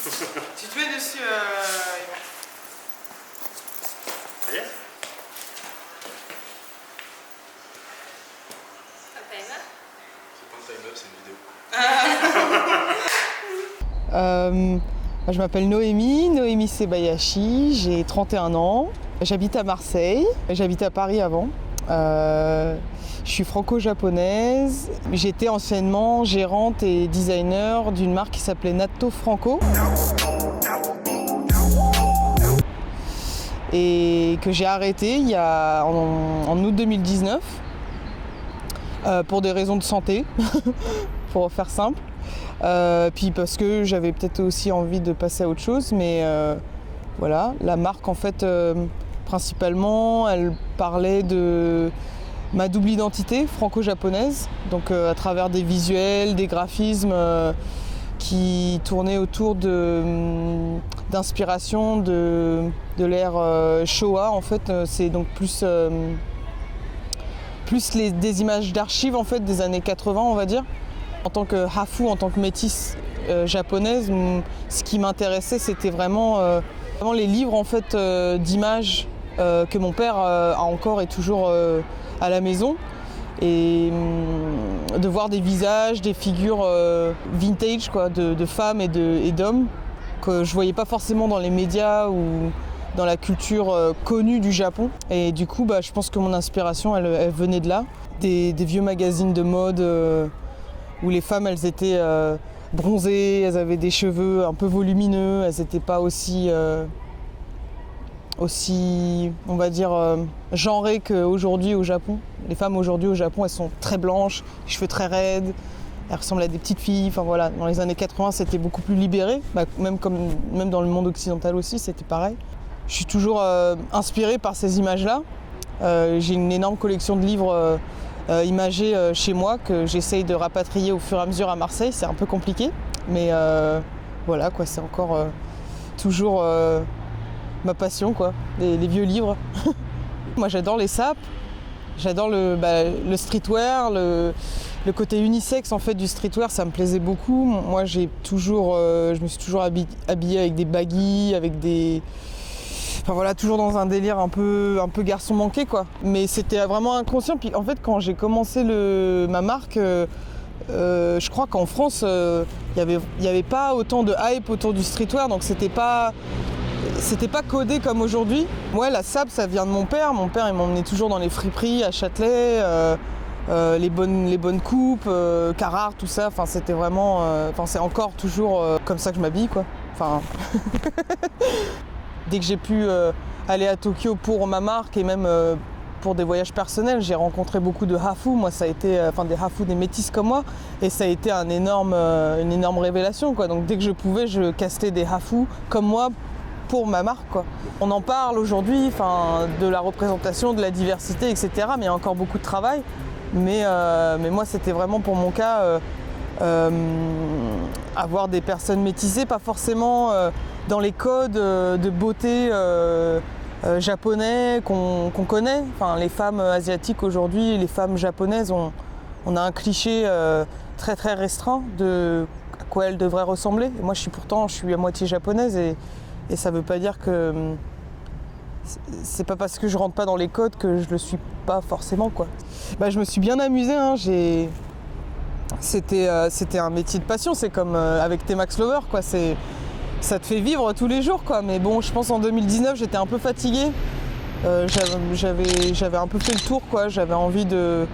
Tu te mets dessus, Yvan. Allez. Un timer? C'est pas un timer, c'est une vidéo. Je m'appelle Noémie Sebayashi, j'ai 31 ans, j'habite à Marseille, j'habite à Paris avant. Je suis franco-japonaise, j'étais anciennement gérante et designer d'une marque qui s'appelait Natto Franco et que j'ai arrêtée en août 2019 pour des raisons de santé, pour faire simple. Puis parce que j'avais peut-être aussi envie de passer à autre chose, mais voilà, la marque en fait principalement elle parlait de ma double identité franco-japonaise, donc à travers des visuels, des graphismes qui tournaient autour d'inspiration de l'ère Showa en fait, c'est donc plus des images d'archives en fait des années 80 on va dire. En tant que hafu, en tant que métisse japonaise, ce qui m'intéressait, c'était vraiment les livres en fait, d'images que mon père a encore et toujours à la maison. Et de voir des visages, des figures vintage quoi, de femmes et d'hommes que je ne voyais pas forcément dans les médias ou dans la culture connue du Japon. Et du coup, je pense que mon inspiration, elle venait de là. Des vieux magazines de mode où les femmes elles étaient bronzées, elles avaient des cheveux un peu volumineux, elles n'étaient pas aussi on va dire genrées qu'aujourd'hui au Japon. Les femmes aujourd'hui au Japon elles sont très blanches, les cheveux très raides, elles ressemblent à des petites filles, enfin voilà, dans les années 80 c'était beaucoup plus libéré, même dans le monde occidental aussi c'était pareil. Je suis toujours inspirée par ces images-là. J'ai une énorme collection de livres imagés chez moi que j'essaye de rapatrier au fur et à mesure à Marseille. C'est un peu compliqué, mais voilà quoi, c'est encore toujours ma passion quoi, les vieux livres. Moi j'adore les sapes, j'adore le streetwear, le côté unisexe en fait du streetwear, ça me plaisait beaucoup. Moi je me suis toujours habillée avec des baggy, avec des... Enfin voilà, toujours dans un délire un peu garçon manqué quoi. Mais c'était vraiment inconscient. Puis en fait quand j'ai commencé ma marque, je crois qu'en France, il y avait pas autant de hype autour du streetwear, donc c'était pas codé comme aujourd'hui. Ouais, la sap ça vient de mon père. Mon père il m'emmenait toujours dans les friperies à Châtelet, les bonnes coupes, Carhartt, tout ça. Enfin c'était vraiment, c'est encore toujours comme ça que je m'habille quoi. Enfin. Dès que j'ai pu aller à Tokyo pour ma marque et même pour des voyages personnels, j'ai rencontré beaucoup de hafu. Moi, ça a été, des hafu, des métisses comme moi, et ça a été une énorme révélation, quoi. Donc dès que je pouvais, je castais des hafu comme moi pour ma marque, quoi. On en parle aujourd'hui, de la représentation, de la diversité, etc. Mais il y a encore beaucoup de travail. Mais moi, c'était vraiment pour mon cas avoir des personnes métissées, pas forcément dans les codes de beauté japonais qu'on connaît. Enfin, les femmes asiatiques aujourd'hui, les femmes japonaises, on a un cliché très très restreint de à quoi elles devraient ressembler. Et moi, je suis à moitié japonaise et ça veut pas dire que c'est pas parce que je rentre pas dans les codes que je le suis pas forcément quoi. Je me suis bien amusée, hein. C'était un métier de passion, c'est comme avec T-Max Lover quoi, ça te fait vivre tous les jours quoi. Mais bon, je pense en 2019 j'étais un peu fatiguée, j'avais un peu fait le tour quoi, j'avais envie de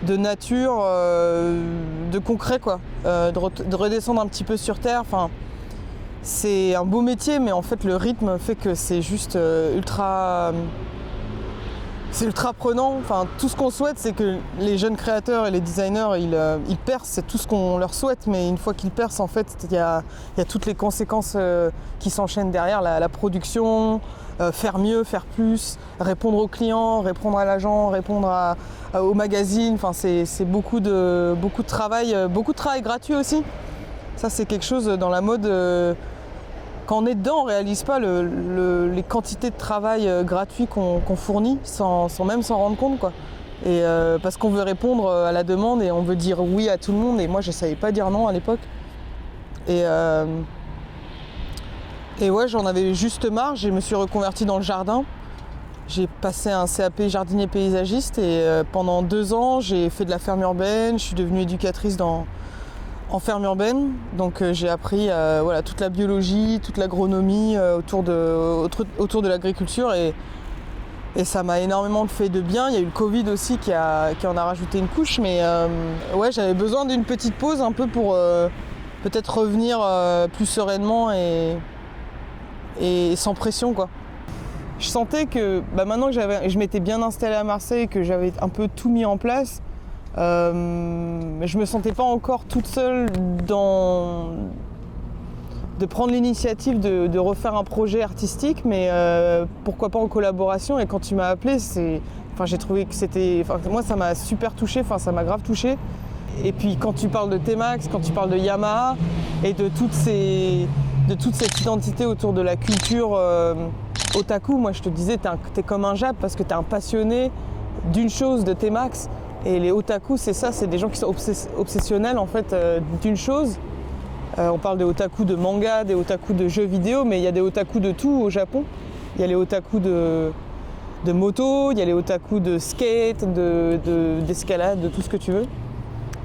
nature, de concret quoi, de redescendre un petit peu sur terre. Enfin, c'est un beau métier mais en fait le rythme fait que c'est juste ultra prenant. Enfin, tout ce qu'on souhaite, c'est que les jeunes créateurs et les designers, ils percent, c'est tout ce qu'on leur souhaite. Mais une fois qu'ils percent, en fait, il y a toutes les conséquences qui s'enchaînent derrière, la production, faire mieux, faire plus, répondre aux clients, répondre à l'agent, répondre aux magazines. Enfin, c'est beaucoup de travail gratuit aussi. Ça, c'est quelque chose dans la mode. Quand on est dedans, on ne réalise pas les quantités de travail gratuit qu'on fournit sans même s'en rendre compte, quoi. Et parce qu'on veut répondre à la demande et on veut dire oui à tout le monde. Et moi, je ne savais pas dire non à l'époque. Et Et ouais, j'en avais juste marre, je me suis reconvertie dans le jardin. J'ai passé un CAP jardinier paysagiste et pendant 2 ans, j'ai fait de la ferme urbaine, je suis devenue éducatrice en ferme urbaine. Donc j'ai appris voilà, toute la biologie, toute l'agronomie autour de l'agriculture et ça m'a énormément fait de bien. Il y a eu le Covid aussi qui en a rajouté une couche, mais ouais, j'avais besoin d'une petite pause un peu pour peut-être revenir plus sereinement et sans pression, quoi. Je sentais que maintenant que je m'étais bien installée à Marseille, que j'avais un peu tout mis en place, je me sentais pas encore toute seule de prendre l'initiative de refaire un projet artistique, mais pourquoi pas en collaboration. Et quand tu m'as appelé, j'ai trouvé que c'était... moi, ça m'a super touchée, ça m'a grave touchée. Et puis quand tu parles de T-Max, quand tu parles de Yamaha et de toute cette identité autour de la culture otaku, moi je te disais, t'es comme un Jap parce que t'es un passionné d'une chose, de T-Max. Et les otaku, c'est ça, c'est des gens qui sont obsessionnels en fait d'une chose. On parle des otaku de manga, des otaku de jeux vidéo, mais il y a des otaku de tout au Japon. Il y a les otaku de moto, il y a les otaku de skate, d'escalade, de tout ce que tu veux.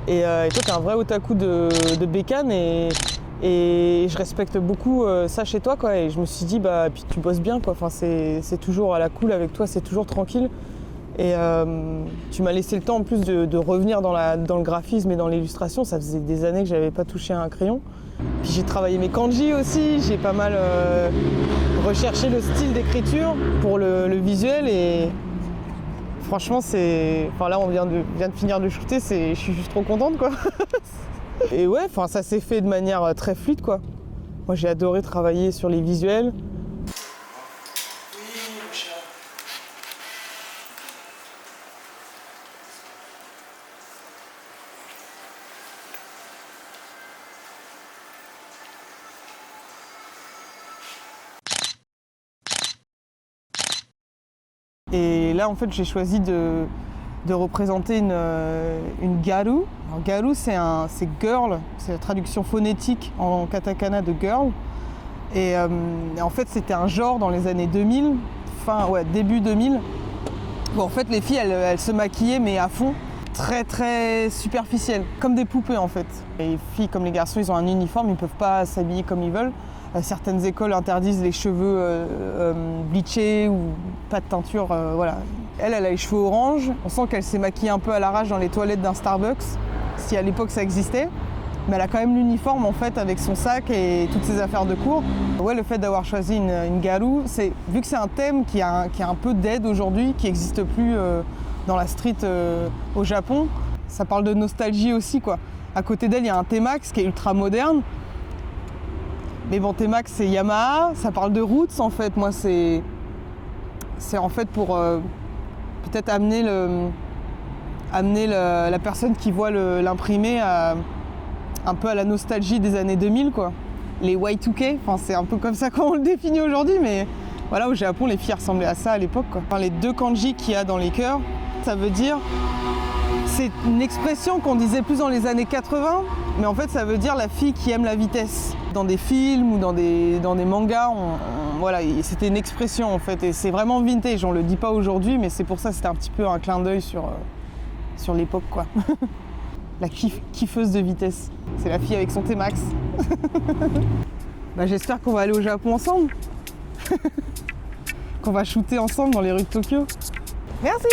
Et toi, t'es un vrai otaku de bécane et je respecte beaucoup ça chez toi, quoi. Et je me suis dit, puis tu bosses bien, quoi. C'est toujours à la cool avec toi, c'est toujours tranquille. Et tu m'as laissé le temps en plus de revenir dans le graphisme et dans l'illustration. Ça faisait des années que j'avais pas touché à un crayon. Puis j'ai travaillé mes kanji aussi, j'ai pas mal recherché le style d'écriture pour le visuel et franchement là on vient de finir de shooter, je suis juste trop contente, quoi. Et ouais, ça s'est fait de manière très fluide, quoi. Moi j'ai adoré travailler sur les visuels. Et là, en fait, j'ai choisi de représenter une garu. Alors, garu, c'est girl, c'est la traduction phonétique en katakana de girl. Et en fait, c'était un genre dans les années 2000, début 2000, où en fait, les filles, elles se maquillaient, mais à fond, très très superficielles, comme des poupées, en fait. Les filles, comme les garçons, ils ont un uniforme, ils ne peuvent pas s'habiller comme ils veulent. Certaines écoles interdisent les cheveux bleachés ou pas de teinture, voilà. Elle a les cheveux orange. On sent qu'elle s'est maquillée un peu à l'arrache dans les toilettes d'un Starbucks, si à l'époque ça existait. Mais elle a quand même l'uniforme en fait avec son sac et toutes ses affaires de cours. Ouais, le fait d'avoir choisi une garu, vu que c'est un thème qui a un peu d'aide aujourd'hui, qui n'existe plus dans la street au Japon, ça parle de nostalgie aussi, quoi. À côté d'elle, il y a un T-Max qui est ultra moderne. Mais bon, T-Max, c'est Yamaha, ça parle de roots en fait. Moi, c'est en fait pour peut-être amener la personne qui voit l'imprimé un peu à la nostalgie des années 2000, quoi. Les Y2K, c'est un peu comme ça qu'on le définit aujourd'hui, mais voilà, au Japon, les filles ressemblaient à ça à l'époque, quoi. Les 2 kanji qu'il y a dans les cœurs, ça veut dire... C'est une expression qu'on disait plus dans les années 80, mais en fait ça veut dire la fille qui aime la vitesse. Dans des films ou dans des mangas, voilà, c'était une expression en fait, et c'est vraiment vintage, on le dit pas aujourd'hui, mais c'est pour ça que c'était un petit peu un clin d'œil sur l'époque, quoi. La kiffeuse de vitesse, c'est la fille avec son T-Max. J'espère qu'on va aller au Japon ensemble, qu'on va shooter ensemble dans les rues de Tokyo. Merci!